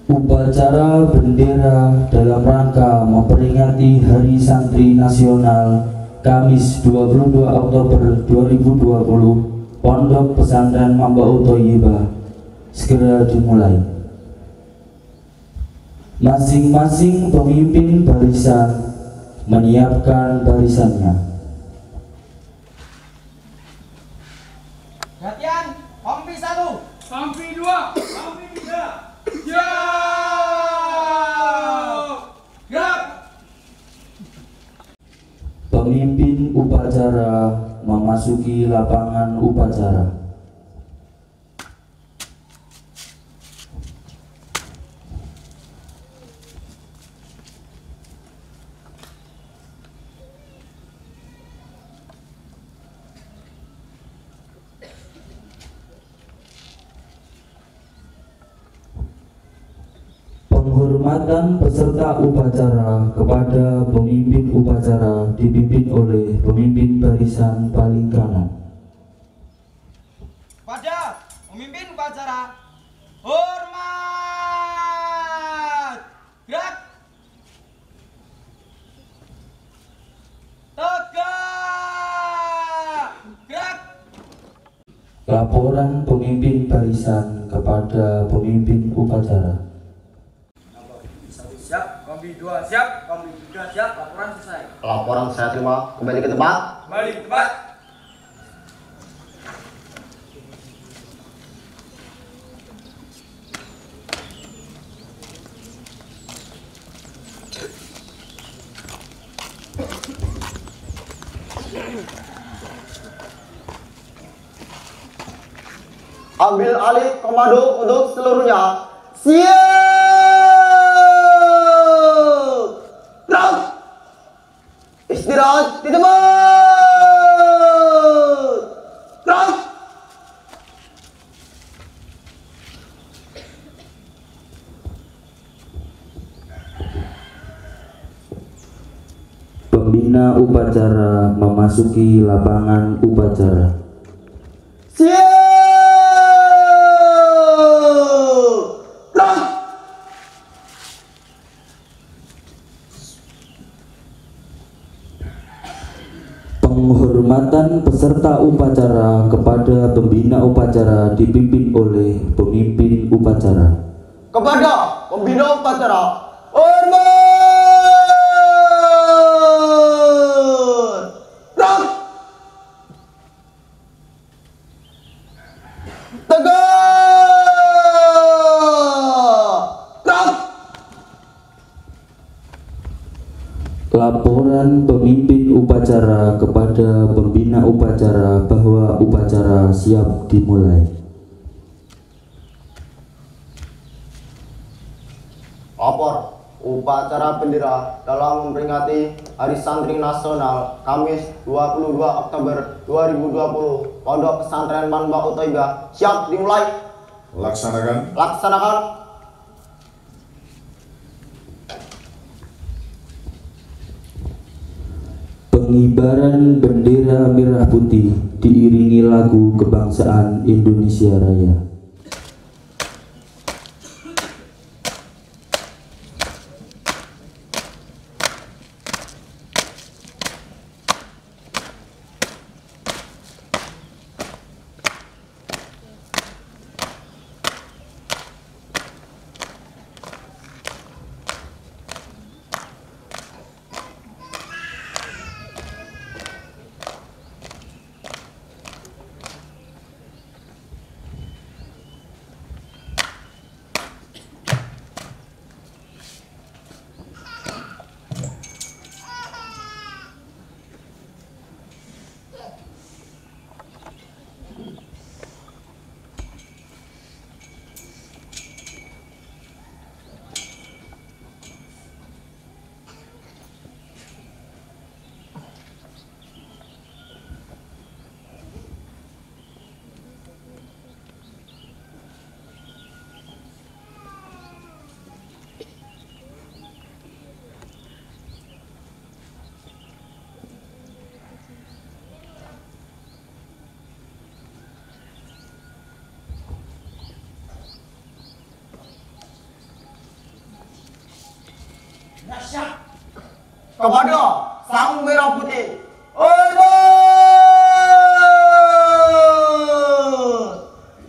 Upacara bendera dalam rangka memperingati Hari Santri Nasional Kamis 22 Oktober 2020 Pondok Pesantren Mambaul Thoyibah segera dimulai. Masing-masing pemimpin barisan menyiapkan barisannya. Latihan, kompi 1, kompi 2, kompi 3. Ya! Gerak! Pemimpin upacara memasuki lapangan upacara. Penghormatan peserta upacara kepada pemimpin upacara dipimpin oleh pemimpin barisan paling kanan. Pada pemimpin upacara, hormat! Gerak! Tegak! Gerak! Laporan pemimpin barisan kepada pemimpin upacara. Siap, kompi 2 siap, kompi 3 siap, laporan selesai. Laporan saya terima, kembali ke tempat. Kembali ke tempat. Ambil alih komando untuk seluruhnya. Siap! Gerak! Istirahat di tempat! Gerak! Pembina upacara memasuki lapangan upacara. Siap! Gerak! Penghormatan peserta upacara kepada pembina upacara dipimpin oleh pemimpin upacara. Kepada pembina upacara, hormat! Gerak! Tegak! Gerak! Laporan pemimpin upacara kepada pembina upacara bahwa upacara siap dimulai. Lapor upacara bendera dalam memperingati Hari Santri Nasional Kamis 22 Oktober 2020 Pondok Pesantren Mambaul Thoyibah siap dimulai. Laksanakan. Laksanakan. Pengibaran bendera merah putih diiringi lagu kebangsaan Indonesia Raya. Ya, siap. Kepada sang merah putih.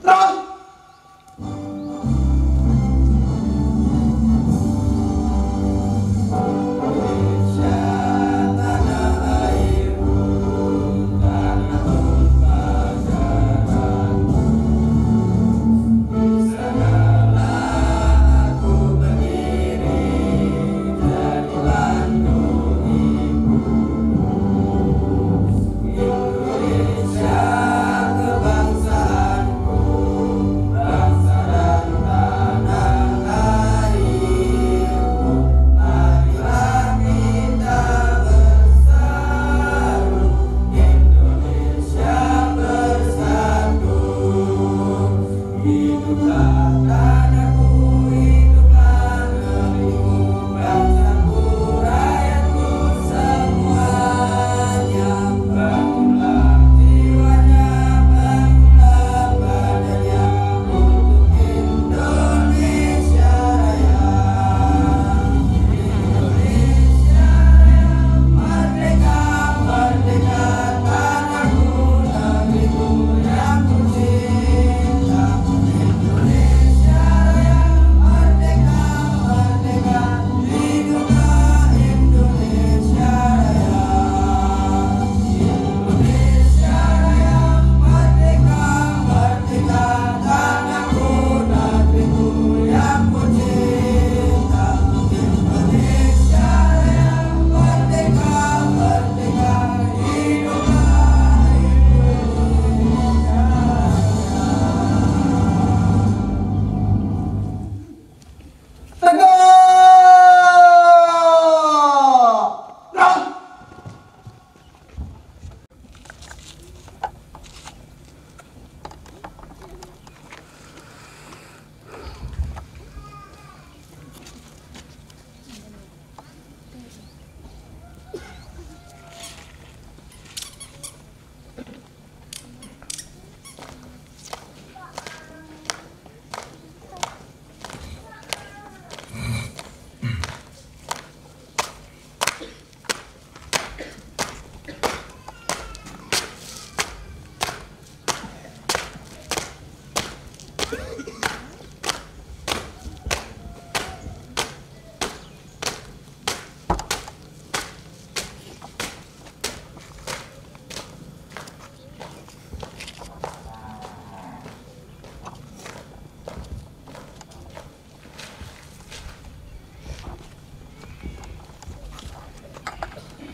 Terang.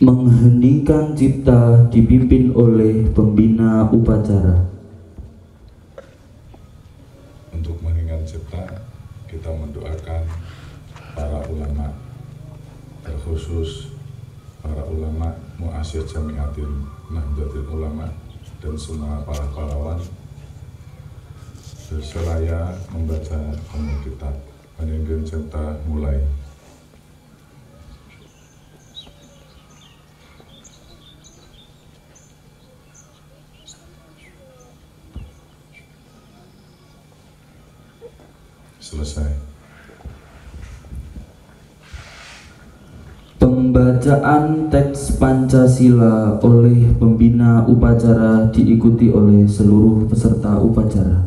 Mengheningkan cipta dipimpin oleh pembina upacara. Untuk mengingat cipta, kita mendoakan para ulama, terkhusus para ulama Mu'asyir Jamiatin Nahdlatul Ulama dan semua para pahlawan berseraya membaca kitab meninggalkan cipta mulai. Selesai. Pembacaan teks Pancasila oleh pembina upacara diikuti oleh seluruh peserta upacara.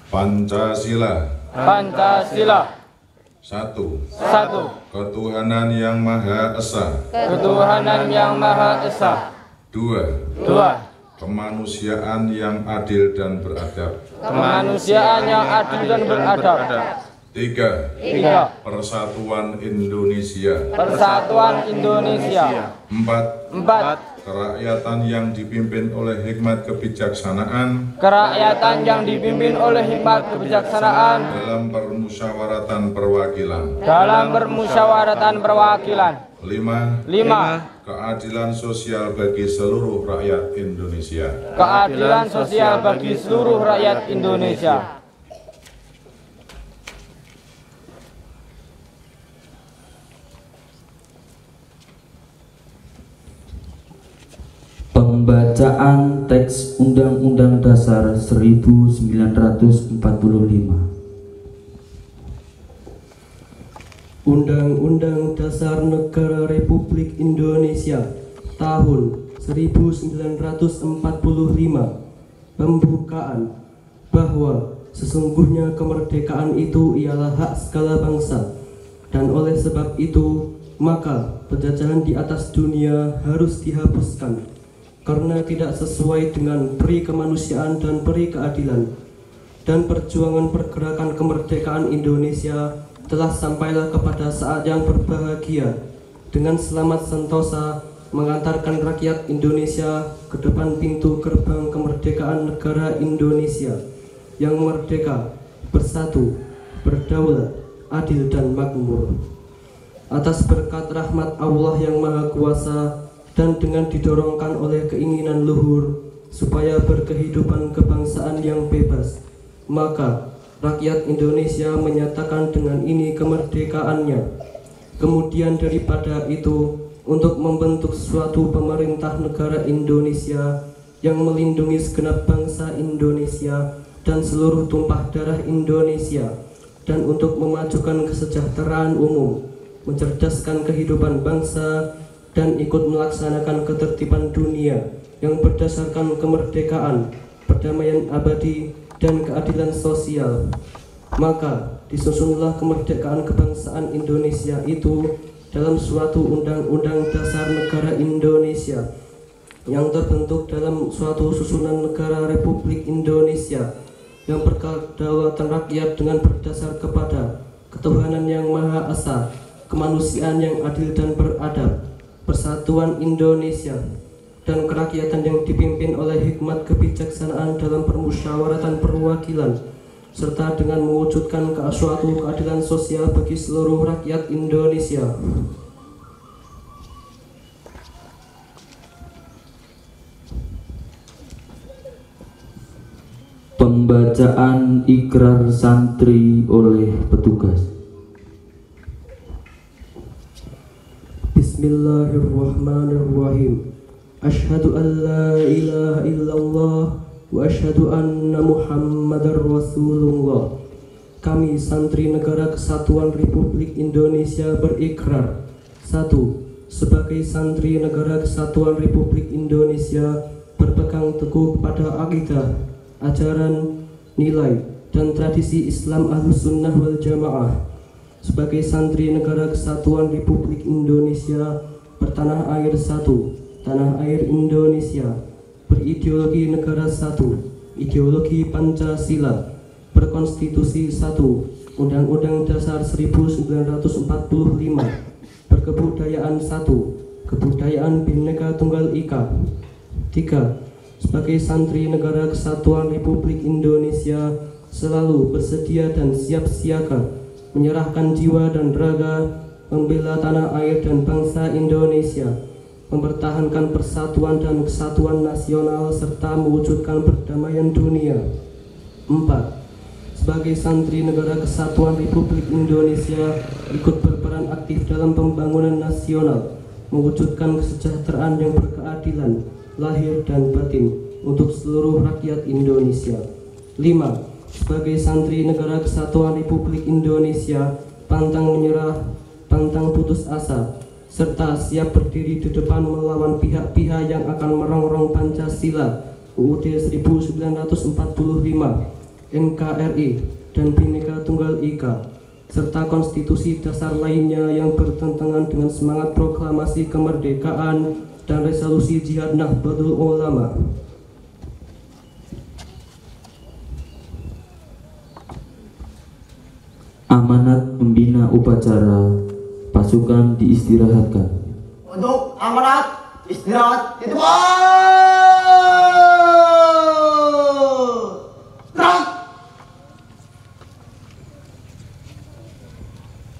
Pancasila. Pancasila. Satu. Ketuhanan yang Maha Esa. Ketuhanan yang Maha Esa. Dua. Kemanusiaan yang adil dan beradab. Kemanusiaan yang adil dan beradab. Tiga. Persatuan Indonesia. Persatuan Indonesia. Empat. Kerakyatan yang dipimpin oleh hikmat kebijaksanaan. Kerakyatan yang dipimpin oleh hikmat kebijaksanaan. Dalam permusyawaratan perwakilan. Dalam permusyawaratan perwakilan. Lima. Keadilan sosial bagi seluruh rakyat Indonesia. Keadilan sosial bagi seluruh rakyat Indonesia. Pembacaan teks Undang-Undang Dasar 1945. Undang-Undang Dasar Negara Republik Indonesia tahun 1945. Pembukaan bahwa sesungguhnya kemerdekaan itu ialah hak segala bangsa, dan oleh sebab itu maka penjajahan di atas dunia harus dihapuskan karena tidak sesuai dengan peri kemanusiaan dan peri keadilan. Dan perjuangan pergerakan kemerdekaan Indonesia telah sampailah kepada saat yang berbahagia dengan selamat sentosa mengantarkan rakyat Indonesia ke depan pintu gerbang kemerdekaan negara Indonesia yang merdeka, bersatu, berdaulat, adil dan makmur. Atas berkat rahmat Allah yang Maha Kuasa dan dengan didorongkan oleh keinginan luhur supaya berkehidupan kebangsaan yang bebas, maka rakyat Indonesia menyatakan dengan ini kemerdekaannya. Kemudian daripada itu, untuk membentuk suatu pemerintah negara Indonesia yang melindungi segenap bangsa Indonesia dan seluruh tumpah darah Indonesia, dan untuk memajukan kesejahteraan umum, mencerdaskan kehidupan bangsa, dan ikut melaksanakan ketertiban dunia yang berdasarkan kemerdekaan, perdamaian abadi, dan keadilan sosial. Maka disusunlah kemerdekaan kebangsaan Indonesia itu dalam suatu Undang-Undang Dasar Negara Indonesia yang terbentuk dalam suatu susunan negara Republik Indonesia yang berkedaulatan rakyat dengan berdasar kepada ketuhanan yang Maha Esa, kemanusiaan yang adil dan beradab, persatuan Indonesia, dan kerakyatan yang dipimpin oleh hikmat kebijaksanaan dalam permusyawaratan perwakilan, serta dengan mewujudkan suatu keadilan sosial bagi seluruh rakyat Indonesia. Pembacaan ikrar santri oleh petugas. Bismillahirrahmanirrahim. Asyhadu an la ilaha illallah wa asyhadu anna Muhammadar Rasulullah. Kami santri Negara Kesatuan Republik Indonesia berikrar: 1. Sebagai santri Negara Kesatuan Republik Indonesia berpegang teguh pada akidah, ajaran, nilai, dan tradisi Islam Ahlus Sunnah wal Jamaah. Sebagai santri Negara Kesatuan Republik Indonesia bertanah air satu, tanah air Indonesia, berideologi negara satu, ideologi Pancasila, berkonstitusi satu, Undang-Undang Dasar 1945, berkebudayaan satu, kebudayaan Bhinneka Tunggal Ika. 3. Sebagai santri Negara Kesatuan Republik Indonesia selalu bersedia dan siap siaga menyerahkan jiwa dan raga membela tanah air dan bangsa Indonesia, mempertahankan persatuan dan kesatuan nasional serta mewujudkan perdamaian dunia. 4. Sebagai santri Negara Kesatuan Republik Indonesia ikut berperan aktif dalam pembangunan nasional, mewujudkan kesejahteraan yang berkeadilan lahir dan batin untuk seluruh rakyat Indonesia. 5. Sebagai santri Negara Kesatuan Republik Indonesia pantang menyerah, pantang putus asa, serta siap berdiri di depan melawan pihak-pihak yang akan merongrong Pancasila, UUD 1945, NKRI, dan Bhinneka Tunggal Ika, serta konstitusi dasar lainnya yang bertentangan dengan semangat proklamasi kemerdekaan dan resolusi Jihad Nahdlatul Ulama. Amanat pembina upacara pasukan diistirahatkan. Untuk amanat istirahat di tempat.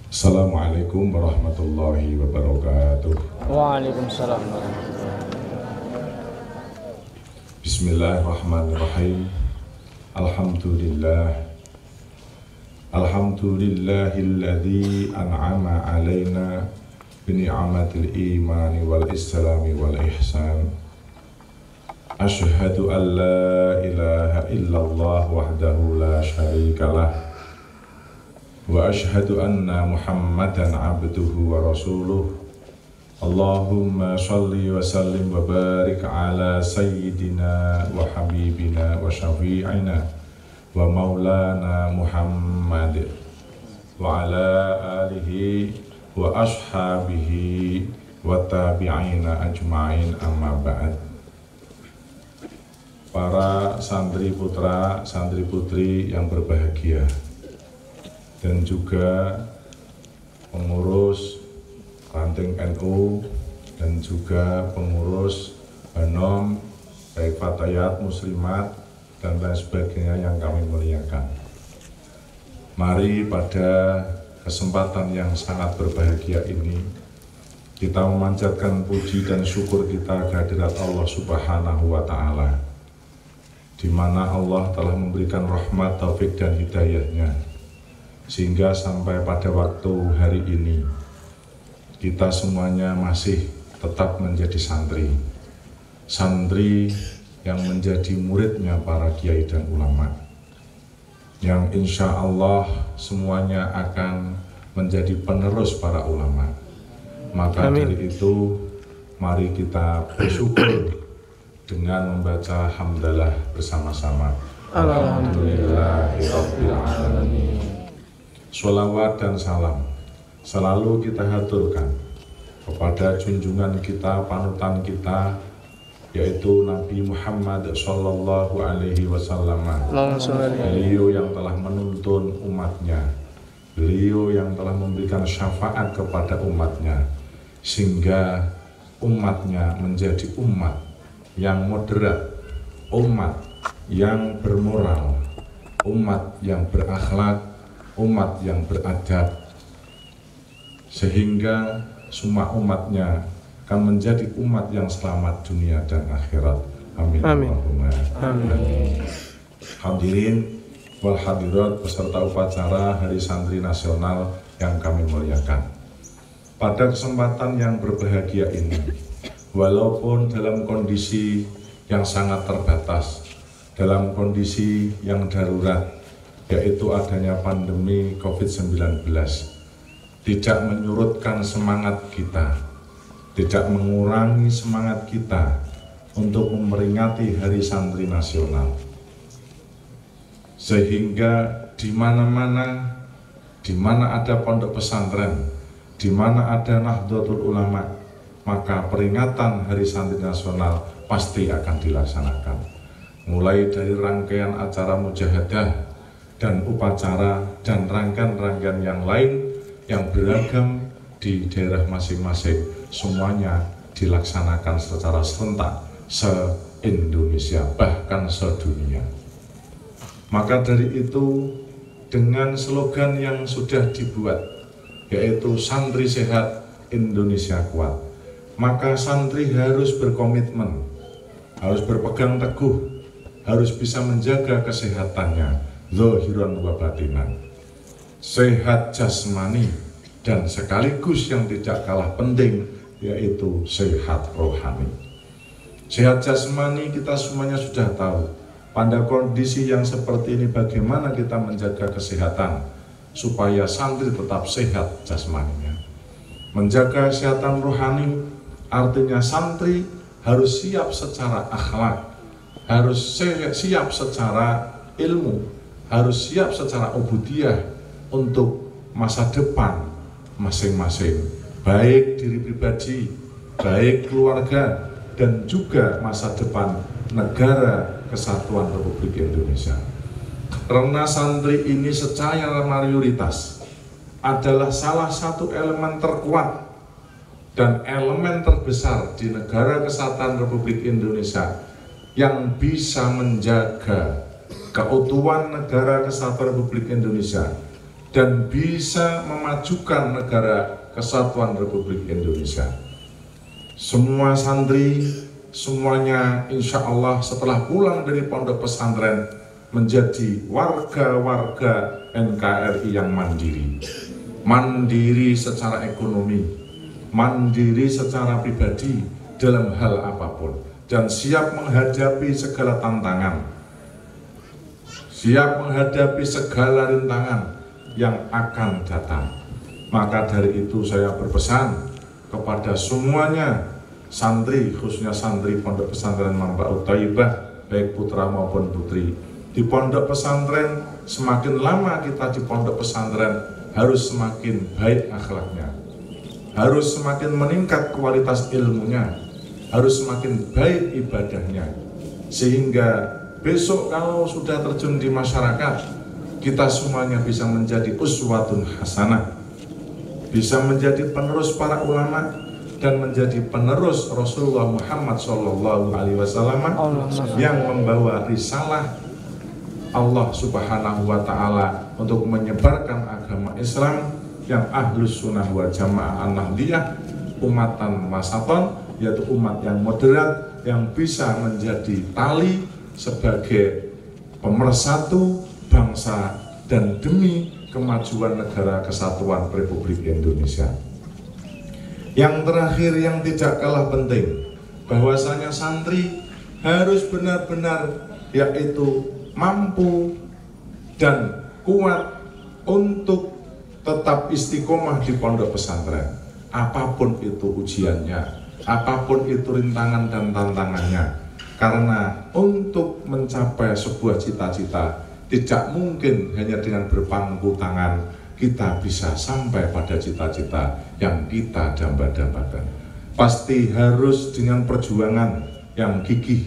Assalamualaikum warahmatullahi wabarakatuh. Waalaikumsalam. Bismillahirrahmanirrahim. Alhamdulillahilladzi an'ama alaina bini'amatil imani wal islami wal ihsan. Asyhadu an la ilaha illallah wahdahu la syarikalah wa asyhadu anna Muhammadan abduhu wa rasuluh. Allahumma sholli wa sallim wa barik ala sayyidina wa habibina wa syafi'ina wa maulana Muhammad wa ala alihi wa ashabihi wa tabi'ina ajma'in, amma ba'd. Para santri putra, santri putri yang berbahagia, dan juga pengurus ranting NU dan juga pengurus Banom, baik fatayat, muslimat, dan lain sebagainya yang kami muliakan. Mari pada kesempatan yang sangat berbahagia ini kita memanjatkan puji dan syukur kita kehadirat Allah Subhanahu wa Ta'ala, di mana Allah telah memberikan rahmat, taufik dan hidayahnya, sehingga sampai pada waktu hari ini kita semuanya masih tetap menjadi santri yang menjadi muridnya para kiai dan ulama, yang insya Allah semuanya akan menjadi penerus para ulama. Maka Amin. dari itu mari kita bersyukur dengan membaca hamdalah bersama-sama. Alhamdulillahirabbil alamin. Sholawat dan salam selalu kita haturkan kepada junjungan kita, panutan kita, yaitu Nabi Muhammad Sallallahu Alaihi Wasallam. Beliau yang telah menuntun umatnya, beliau yang telah memberikan syafaat kepada umatnya, sehingga umatnya menjadi umat yang moderat, umat yang bermoral, umat yang berakhlak, umat yang beradab, sehingga semua umatnya akan menjadi umat yang selamat dunia dan akhirat. Amin. Amin. Allahumma Amin. Hadirin wal hadirat peserta upacara Hari Santri Nasional yang kami muliakan. Pada kesempatan yang berbahagia ini, walaupun dalam kondisi yang sangat terbatas, dalam kondisi yang darurat, yaitu adanya pandemi COVID-19, tidak menyurutkan semangat kita, tidak mengurangi semangat kita untuk memperingati Hari Santri Nasional. Sehingga di mana-mana, di mana ada pondok pesantren, di mana ada Nahdlatul Ulama, maka peringatan Hari Santri Nasional pasti akan dilaksanakan. Mulai dari rangkaian acara mujahadah dan upacara dan rangkaian-rangkaian yang lain yang beragam di daerah masing-masing, semuanya dilaksanakan secara serentak se-Indonesia, bahkan sedunia. Maka dari itu, dengan slogan yang sudah dibuat, yaitu Santri Sehat, Indonesia Kuat, maka santri harus berkomitmen, harus berpegang teguh, harus bisa menjaga kesehatannya, zahiran wa batinan, sehat jasmani, dan sekaligus yang tidak kalah penting, yaitu sehat rohani. Sehat jasmani kita semuanya sudah tahu, pada kondisi yang seperti ini bagaimana kita menjaga kesehatan supaya santri tetap sehat jasmaninya. Menjaga kesehatan rohani artinya santri harus siap secara akhlak, harus siap secara ilmu, harus siap secara ubudiyah untuk masa depan masing-masing, baik diri pribadi, baik keluarga, dan juga masa depan negara kesatuan Republik Indonesia. Karena santri ini secara mayoritas adalah salah satu elemen terkuat dan elemen terbesar di negara kesatuan Republik Indonesia yang bisa menjaga keutuhan negara kesatuan Republik Indonesia dan bisa memajukan negara kesatuan Republik Indonesia. Semua santri, semuanya insya Allah setelah pulang dari pondok pesantren menjadi warga-warga NKRI yang mandiri. Mandiri secara ekonomi, mandiri secara pribadi dalam hal apapun, dan siap menghadapi segala tantangan, siap menghadapi segala rintangan yang akan datang. Maka dari itu saya berpesan kepada semuanya santri, khususnya santri Pondok Pesantren Manbaut Thayyibah, baik putra maupun putri. Di pondok pesantren, semakin lama kita di pondok pesantren, harus semakin baik akhlaknya, harus semakin meningkat kualitas ilmunya, harus semakin baik ibadahnya, sehingga besok kalau sudah terjun di masyarakat, kita semuanya bisa menjadi uswatun hasanah, bisa menjadi penerus para ulama dan menjadi penerus Rasulullah Muhammad SAW yang membawa risalah Allah Subhanahu wa Ta'ala untuk menyebarkan agama Islam yang ahlus sunnah wal jamaah an-nahdiyah, umatan wasaton, yaitu umat yang moderat yang bisa menjadi tali sebagai pemersatu bangsa dan demi kemajuan negara kesatuan Republik Indonesia. Yang terakhir yang tidak kalah penting, bahwasanya santri harus benar-benar yaitu mampu dan kuat untuk tetap istiqomah di pondok pesantren, apapun itu ujiannya, apapun itu rintangan dan tantangannya. Karena untuk mencapai sebuah cita-cita tidak mungkin hanya dengan berpangku tangan kita bisa sampai pada cita-cita yang kita damba-dambakan. Pasti harus dengan perjuangan yang gigih,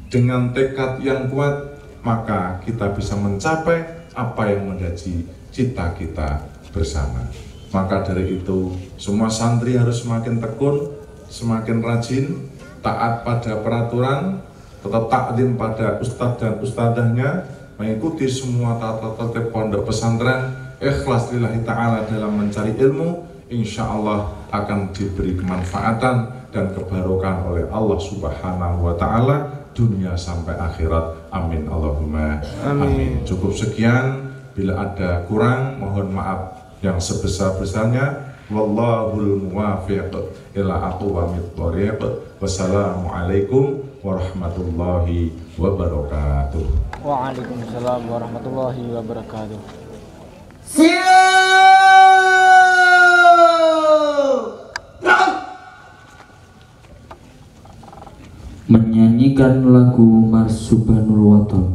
dengan tekad yang kuat, maka kita bisa mencapai apa yang menjadi cita kita bersama. Maka dari itu, semua santri harus semakin tekun, semakin rajin, taat pada peraturan, tetap taklim pada ustadz dan ustadzahnya, mengikuti semua tata tertib pondok pesantren, ikhlas lillahi ta'ala dalam mencari ilmu, insya Allah akan diberi kemanfaatan dan kebarokan oleh Allah Subhanahu wa Ta'ala dunia sampai akhirat. Amin Allahumma amin. Cukup sekian, bila ada kurang mohon maaf yang sebesar-besarnya. Wallahul muwaffiq ila aqwamit thoriq. Wassalamualaikum warahmatullahi wabarakatuh. Waalaikumsalam warahmatullahi wabarakatuh. Menyanyikan lagu Mars Subhanul Waton.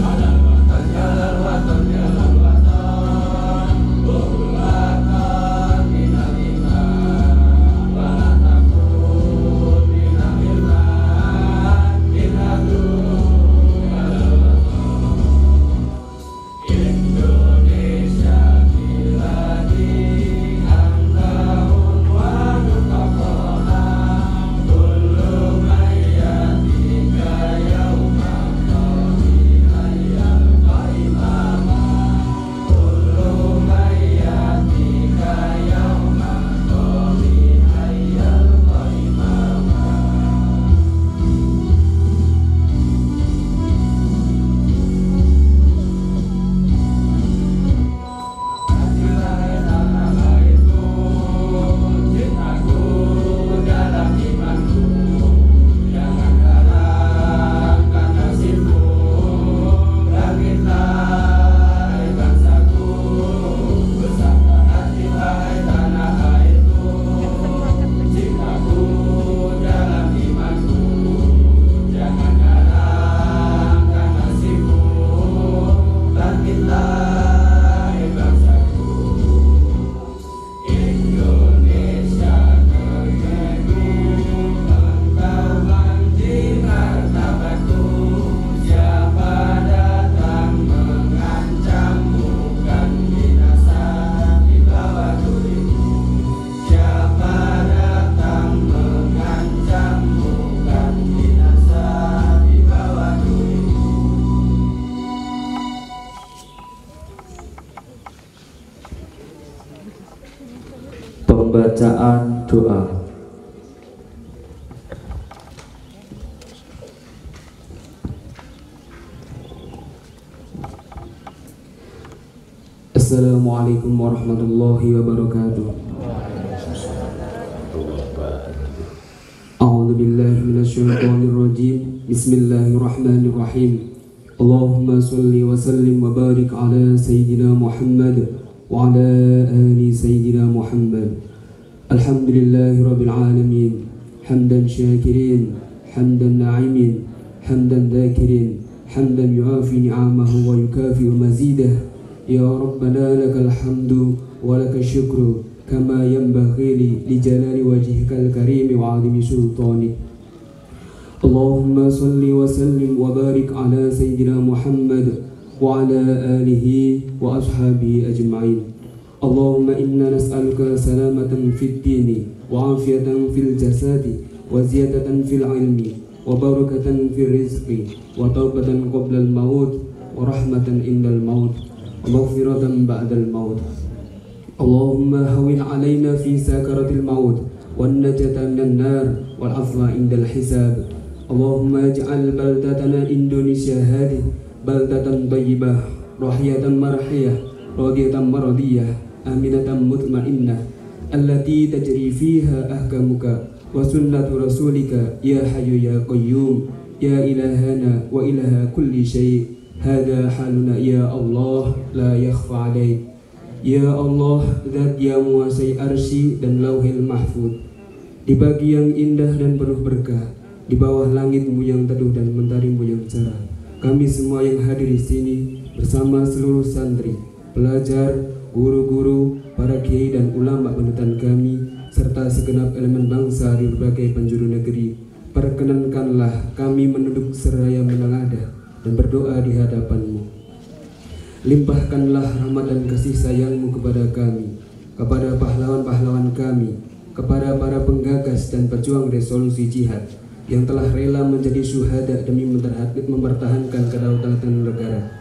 Ada Pembacaan doa. Assalamualaikum warahmatullahi wabarakatuh. A'udzu billahi minasyaitonir rajim. Bismillahirrahmanirrahim. Allahumma shalli wa sallim wa barik ala sayyidina Muhammad wa ala ali sayyidina Muhammad. Alhamdulillahi rabbil alamin. Hamdan syakirin, hamdan na'imin, hamdan dhakirin, hamdan yuafi ni'amahu wa yukafi'u mazidah. Ya Rabbana lakal hamdu wa lakal syukru kama yanbaghi li jalali wajhikal karim wa 'azimi sultanik. Allahumma salli wa sallim wa barik ala sayyidina Muhammad wa ala alihi wa ashabihi ajma'in. Allahumma inna nas'aluka salamatan fid dini wa afiyatan fil jasadi wa ziyadatan fil ilmi wa barakatan fil rizqi wa taubatan qabla al maut wa rahmatan indal maut wa maghfiratan ba'dal maut. Allahumma hawin alaina fi sakaratil maut wan najata minan nar wal afwa indal hisab. Allahumma ij'al baldatana Indonesia hadhihi baldatan thayyibah rahiyatan marhiyah radiyatan maradiyah aminatan mutmainnah allati tajri fiha ahkamuka wa sunnatu rasulika ya hayyu ya qayyum ya ilahana wa ilaha kulli syai'. Hadha haluna ya Allah la yakhfa 'alaik. Ya Allah, zat yang menguasai arsy dan lauhil mahfuz, di pagi yang indah dan penuh berkah, di bawah langitmu yang teduh dan mentarimu yang cerah, kami semua yang hadir di sini bersama seluruh santri, pelajar, guru-guru, para kiai dan ulama panutan kami, serta segenap elemen bangsa di berbagai penjuru negeri, perkenankanlah kami menunduk seraya menengadah dan berdoa di hadapanmu. Limpahkanlah rahmat dan kasih sayangmu kepada kami, kepada pahlawan-pahlawan kami, kepada para penggagas dan pejuang resolusi jihad yang telah rela menjadi syuhada demi mempertahankan kedaulatan negara.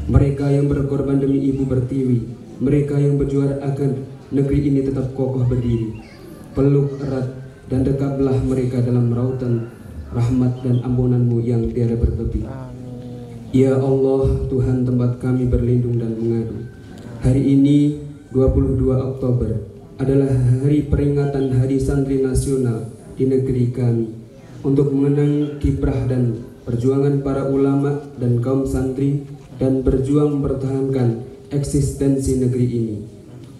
Mereka yang berkorban demi ibu pertiwi, mereka yang berjuang agar negeri ini tetap kokoh berdiri. Peluk erat dan dekaplah mereka dalam rautan rahmat dan ampunanmu yang tiada bertepi. Ya Allah, Tuhan tempat kami berlindung dan mengadu. Hari ini 22 Oktober adalah hari peringatan Hari Santri Nasional di negeri kami, untuk mengenang kiprah dan perjuangan para ulama dan kaum santri dan berjuang mempertahankan eksistensi negeri ini.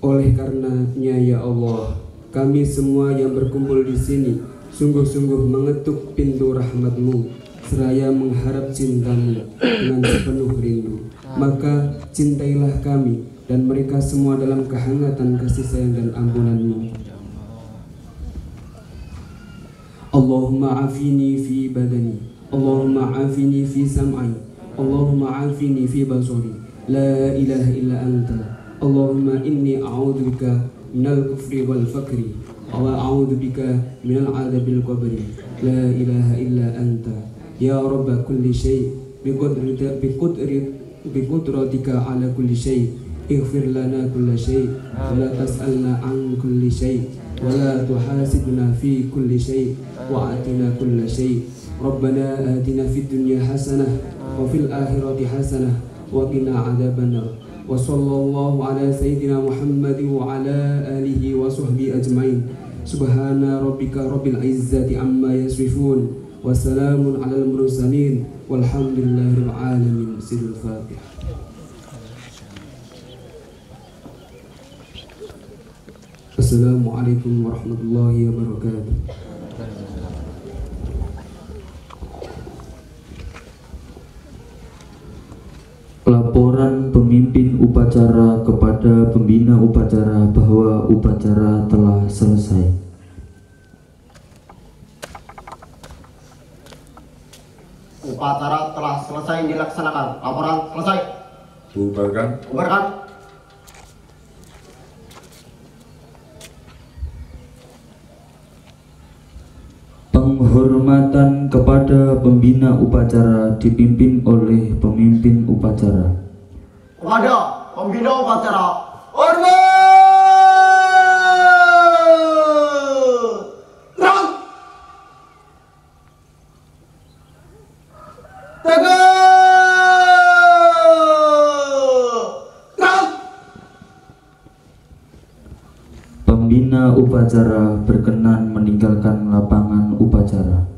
Oleh karenanya ya Allah, kami semua yang berkumpul di sini sungguh-sungguh mengetuk pintu rahmat-Mu seraya mengharap cinta-Mu dengan sepenuh rindu. Maka cintailah kami dan mereka semua dalam kehangatan kasih sayang dan ampunan-Mu. Allahumma afini fi badani, Allahumma afini fi sam'i, Allahumma afini fi basari, la ilaha illa anta. Allahumma inni a'udzubika minal kufri wal fakri wa a'udzubika minal adzabil qabri, la ilaha illa anta. Ya Rabba kulli syai' biqudratika ala kulli syai', ighfir lana kulla syai' wa la tas'alna an kulli syai' wa la tuhasibna fi kulli syai' wa atina kulla syai'. Rabbana atina fid dunya hasanah wa fil akhirati hasanah wa qina adzabannar. Wa sallallahu ala sayyidina Muhammad wa ala alihi wa sahbihi ajmain. Subhana rabbika rabbil izzati amma yasifun wa salamun alal mursalin walhamdulillahi rabbil alamin. Sidul Fatihah. Assalamualaikum warahmatullahi wabarakatuh. Laporan pemimpin upacara kepada pembina upacara bahwa upacara telah selesai. Upacara telah selesai dilaksanakan. Laporan selesai. Bubarkan. Bubarkan. Penghormatan kepada pembina upacara dipimpin oleh pemimpin upacara. Kepada pembina upacara, hormat! pembina upacara berkenan meninggalkan lapangan upacara.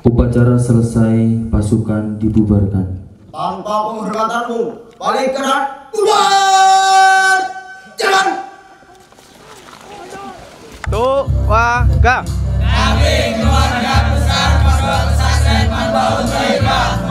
Upacara selesai, pasukan dibubarkan. Tanpa penghormatanmu, balik kanan, bubar! Jalan! Tuwaga. Kami keluarga besar Pondok Pesantren Manbaut Thaibah